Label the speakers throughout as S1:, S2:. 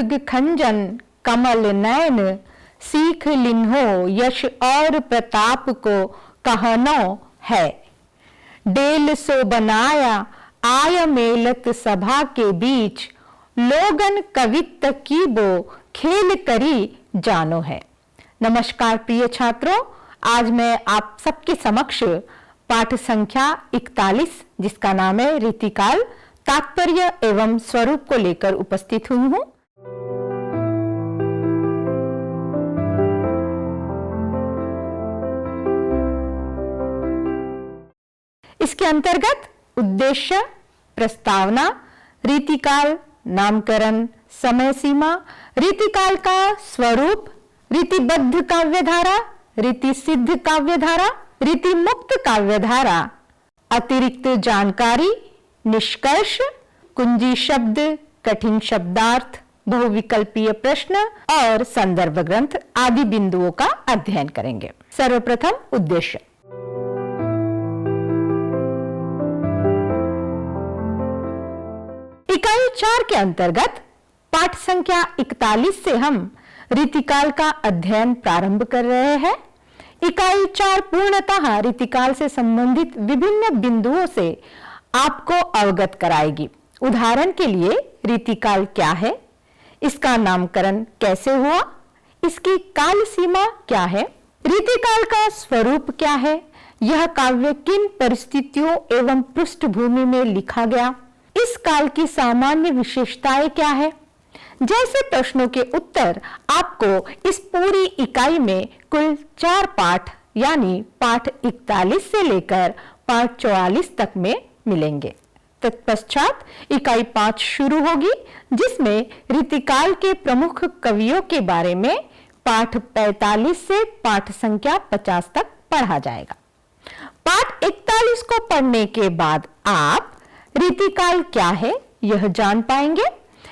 S1: मृग खंजन कमल नयन, सीख लिन्हो यश और प्रताप को कहनो है। डेल सो बनाया आय मेलत सभा के बीच, लोगन कवित्त की बो खेल करी जानो है। नमस्कार प्रिय छात्रों, आज मैं आप सबके समक्ष पाठ संख्या 41 जिसका नाम है रीतिकाल, तात्पर्य एवं स्वरूप को लेकर उपस्थित हुई हूं। इसके अंतर्गत उद्देश्य, प्रस्तावना, रीतिकाल, नामकरण, समय सीमा, रीतिकाल का स्वरूप, रीतिबद्ध काव्यधारा, रीति सिद्ध काव्यधारा, रीति मुक्त काव्यधारा, अतिरिक्त जानकारी, निष्कर्ष, कुंजी शब्द, कठिन शब्दार्थ, बहुविकल्पीय प्रश्न और संदर्भ ग्रंथ आदि बिंदुओं का अध्ययन करेंगे। सर्वप्रथम उद्देश्य। इकाई 4 के अंतर्गत पाठ संख्या 41 से हम रीतिकाल का अध्ययन प्रारंभ कर रहे हैं। इकाई 4 पूर्णतः रीतिकाल से संबंधित विभिन्न बिंदुओं से आपको अवगत कराएगी। उदाहरण के लिए, रीतिकाल क्या है, इसका नामकरण कैसे हुआ, इसकी काल सीमा क्या है, रीतिकाल का स्वरूप क्या है, यह काव्य किन परिस्थितियों एवं पृष्ठभूमि में लिखा गया, इस काल की सामान्य विशेषताएं क्या है, जैसे प्रश्नों के उत्तर आपको इस पूरी इकाई में कुल 4 पाठ यानी पाठ 41 से लेकर पाठ 44 तक में मिलेंगे। तत्पश्चात इकाई 5 शुरू होगी, जिसमें रीतिकाल के प्रमुख कवियों के बारे में पाठ 45 से पाठ संख्या 50 तक पढ़ा जाएगा। पाठ 41 को पढ़ने के बाद आप रीतिकाल क्या है यह जान पाएंगे,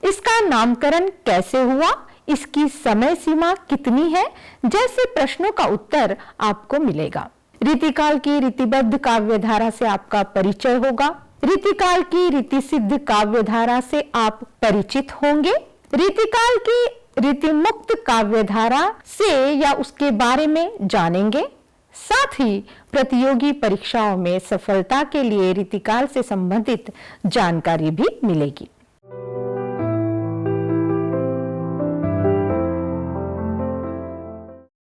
S1: इसका नामकरण कैसे हुआ, इसकी समय सीमा कितनी है, जैसे प्रश्नों का उत्तर आपको मिलेगा। रीतिकाल की रीतिबद्ध काव्यधारा से आपका परिचय होगा। रीतिकाल की रीति सिद्ध काव्यधारा से आप परिचित होंगे। रीतिकाल की रीति मुक्त काव्यधारा से या उसके बारे में जानेंगे। साथ ही प्रतियोगी परीक्षाओं में सफलता के लिए रीतिकाल से संबंधित जानकारी भी मिलेगी।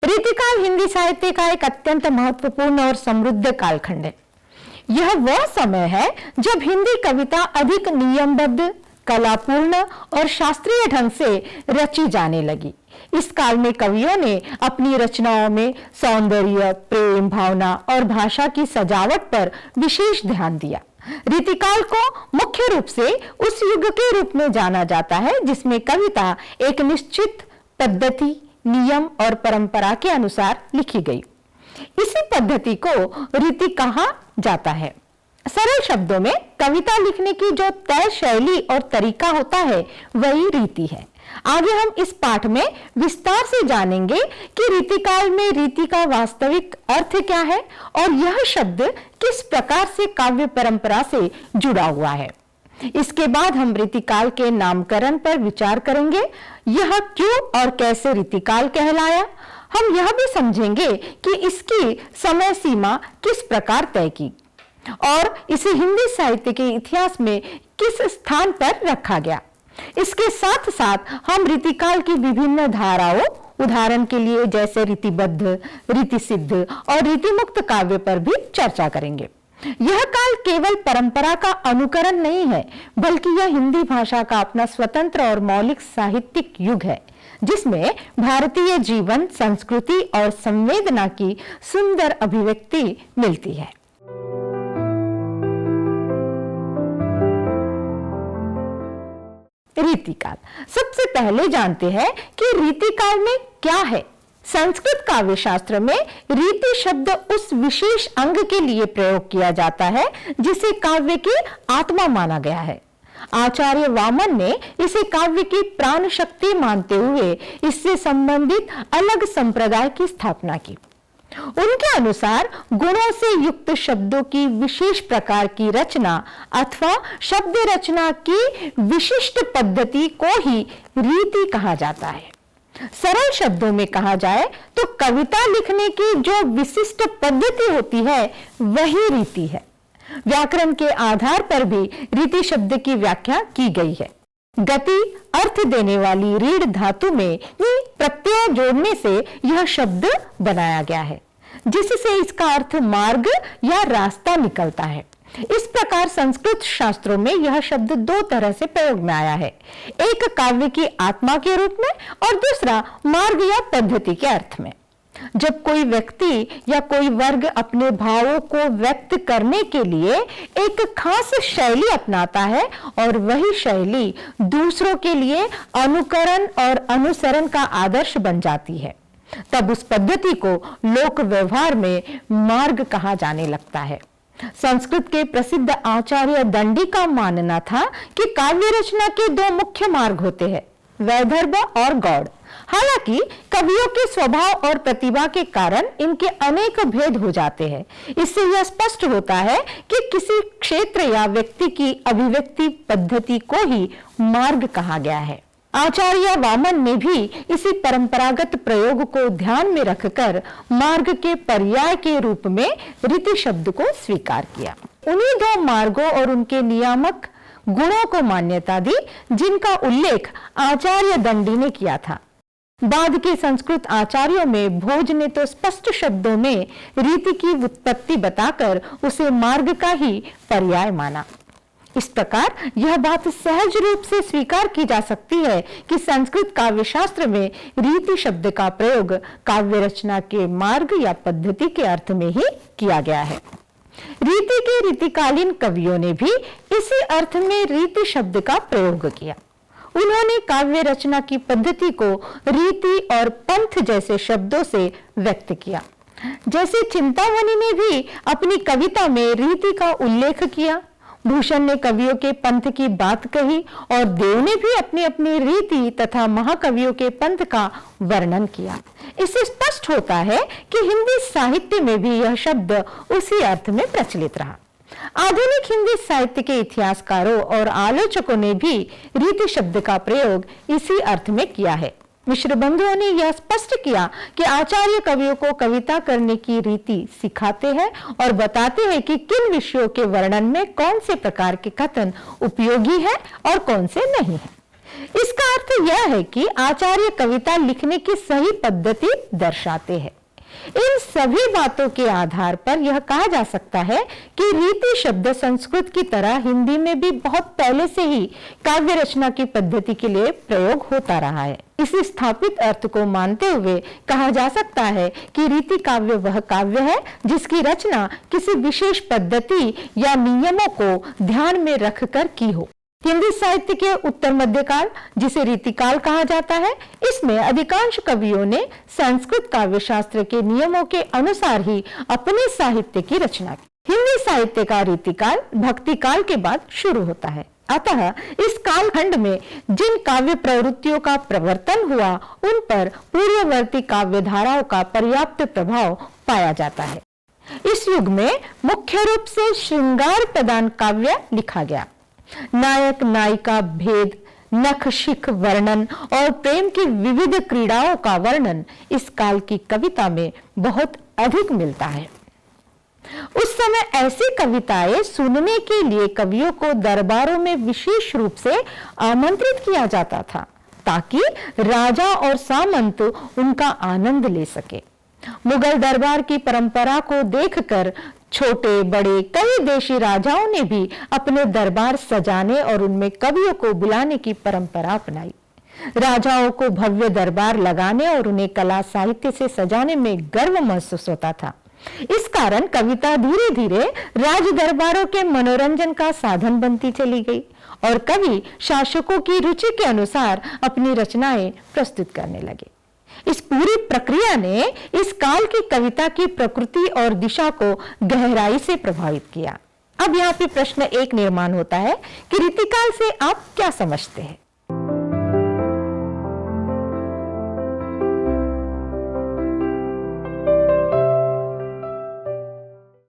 S1: रीतिकाल हिंदी साहित्य का एक अत्यंत महत्वपूर्ण और समृद्ध कालखंड है। यह वह समय है जब हिंदी कविता अधिक नियमबद्ध, कलापूर्ण और शास्त्रीय ढंग से रची जाने लगी। इस काल में कवियों ने अपनी रचनाओं में सौंदर्य, प्रेम भावना और भाषा की सजावट पर विशेष ध्यान दिया। रीतिकाल को मुख्य रूप से उस युग के रूप में जाना जाता है जिसमें कविता एक निश्चित पद्धति, नियम और परंपरा के अनुसार लिखी गई। इसी पद्धति को रीति कहा जाता है। सरल शब्दों में कविता लिखने की जो तय शैली और तरीका होता है वही रीति है। आगे हम इस पाठ में विस्तार से जानेंगे कि रीतिकाल में रीति का वास्तविक अर्थ क्या है और यह शब्द किस प्रकार से काव्य परंपरा से जुड़ा हुआ है। इसके बाद हम रीतिकाल के नामकरण पर विचार करेंगे। यह क्यों और कैसे रीतिकाल कहलाया। हम यह भी समझेंगे कि इसकी समय सीमा किस प्रकार तय की और इसे हिंदी साहित्य के इतिहास में किस स्थान पर रखा गया। इसके साथ साथ हम रीतिकाल की विभिन्न धाराओं, उदाहरण के लिए जैसे रीतिबद्ध, रीति सिद्ध और रीतिमुक्त काव्य पर भी चर्चा करेंगे। यह काल केवल परंपरा का अनुकरण नहीं है, बल्कि यह हिंदी भाषा का अपना स्वतंत्र और मौलिक साहित्यिक युग है, जिसमें भारतीय जीवन, संस्कृति और संवेदना की सुंदर अभिव्यक्ति मिलती है। रीतिकाल। सबसे पहले जानते हैं कि रीतिकाल में क्या है। संस्कृत काव्य शास्त्र में रीति शब्द उस विशेष अंग के लिए प्रयोग किया जाता है जिसे काव्य की आत्मा माना गया है। आचार्य वामन ने इसे काव्य की प्राण शक्ति मानते हुए इससे संबंधित अलग संप्रदाय की स्थापना की। उनके अनुसार गुणों से युक्त शब्दों की विशेष प्रकार की रचना अथवा शब्द रचना की विशिष्ट पद्धति को ही रीति कहा जाता है। सरल शब्दों में कहा जाए तो कविता लिखने की जो विशिष्ट पद्धति होती है वही रीति है। व्याकरण के आधार पर भी रीति शब्द की व्याख्या की गई है। गति अर्थ देने वाली रीढ़ धातु में ही प्रत्यय जोड़ने से यह शब्द बनाया गया है, जिससे इसका अर्थ मार्ग या रास्ता निकलता है। इस प्रकार संस्कृत शास्त्रों में यह शब्द दो तरह से प्रयोग में आया है, एक काव्य की आत्मा के रूप में और दूसरा मार्ग या पद्धति के अर्थ में। जब कोई व्यक्ति या कोई वर्ग अपने भावों को व्यक्त करने के लिए एक खास शैली अपनाता है और वही शैली दूसरों के लिए अनुकरण और अनुसरण का आदर्श बन जाती है, तब उस पद्धति को लोक व्यवहार में मार्ग कहा जाने लगता है। संस्कृत के प्रसिद्ध आचार्य दंडी का मानना था कि काव्य रचना के दो मुख्य मार्ग होते हैं, वैदर्भ और गौड़। हालांकि कवियों के स्वभाव और प्रतिभा के कारण इनके अनेक भेद हो जाते हैं। इससे यह स्पष्ट होता है कि किसी क्षेत्र या व्यक्ति की अभिव्यक्ति पद्धति को ही मार्ग कहा गया है। आचार्य वामन ने भी इसी परंपरागत प्रयोग को ध्यान में रखकर मार्ग के पर्याय के रूप में रीति शब्द को स्वीकार किया। उन्हीं दो मार्गों और उनके नियामक गुणों को मान्यता दी जिनका उल्लेख आचार्य दंडी ने किया था। बाद के संस्कृत आचार्यों में भोज ने तो स्पष्ट शब्दों में रीति की उत्पत्ति बताकर उसे मार्ग का ही पर्याय माना। इस प्रकार यह बात सहज रूप से स्वीकार की जा सकती है कि संस्कृत काव्य शास्त्र में रीति शब्द का प्रयोग काव्य रचना के मार्ग या पद्धति के अर्थ में ही किया गया है। रीति के रीतिकालीन कवियों ने भी इसी अर्थ में रीति शब्द का प्रयोग किया। उन्होंने काव्य रचना की पद्धति को रीति और पंथ जैसे शब्दों से व्यक्त किया। जैसे चिंतामणि ने भी अपनी कविता में रीति का उल्लेख किया, भूषण ने कवियों के पंथ की बात कही और देव ने भी अपनी अपनी रीति तथा महाकवियों के पंथ का वर्णन किया। इससे स्पष्ट होता है कि हिंदी साहित्य में भी यह शब्द उसी अर्थ में प्रचलित रहा। आधुनिक हिंदी साहित्य के इतिहासकारों और आलोचकों ने भी रीति शब्द का प्रयोग इसी अर्थ में किया है। मिश्र बंधुओं ने यह स्पष्ट किया कि आचार्य कवियों को कविता करने की रीति सिखाते हैं और बताते हैं कि किन विषयों के वर्णन में कौन से प्रकार के कथन उपयोगी है और कौन से नहीं है। इसका अर्थ यह है कि आचार्य कविता लिखने की सही पद्धति दर्शाते हैं। इन सभी बातों के आधार पर यह कहा जा सकता है कि रीति शब्द संस्कृत की तरह हिंदी में भी बहुत पहले से ही काव्य रचना की पद्धति के लिए प्रयोग होता रहा है। इस स्थापित अर्थ को मानते हुए कहा जा सकता है कि रीति काव्य वह काव्य है जिसकी रचना किसी विशेष पद्धति या नियमों को ध्यान में रखकर की हो। हिंदी साहित्य के उत्तर मध्यकाल, जिसे रीतिकाल कहा जाता है, इसमें अधिकांश कवियों ने संस्कृत काव्य शास्त्र के नियमों के अनुसार ही अपने साहित्य की रचना की। हिंदी साहित्य का रीतिकाल भक्ति काल के बाद शुरू होता है। अतः इस कालखंड में जिन काव्य प्रवृत्तियों का प्रवर्तन हुआ उन पर पूर्ववर्ती काव्य धाराओं का पर्याप्त प्रभाव पाया जाता है। इस युग में मुख्य रूप से श्रृंगार प्रधान काव्य लिखा गया। नायक नायिका भेद, नख शिख वर्णन और प्रेम की विविध क्रीड़ाओं का वर्णन इस काल की कविता में बहुत अधिक मिलता है। उस समय ऐसी कविताएं सुनने के लिए कवियों को दरबारों में विशेष रूप से आमंत्रित किया जाता था ताकि राजा और सामंत उनका आनंद ले सके। मुगल दरबार की परंपरा को देखकर छोटे बड़े कई देशी राजाओं ने भी अपने दरबार सजाने और उनमें कवियों को बुलाने की परंपरा अपनाई। राजाओं को भव्य दरबार लगाने और उन्हें कला साहित्य से सजाने में गर्व महसूस होता था। इस कारण कविता धीरे धीरे राज दरबारों के मनोरंजन का साधन बनती चली गई और कवि शासकों की रुचि के अनुसार अपनी रचनाएं प्रस्तुत करने लगे। इस पूरी प्रक्रिया ने इस काल की कविता की प्रकृति और दिशा को गहराई से प्रभावित किया। अब यहाँ पे प्रश्न एक निर्माण होता है कि रीतिकाल से आप क्या समझते हैं?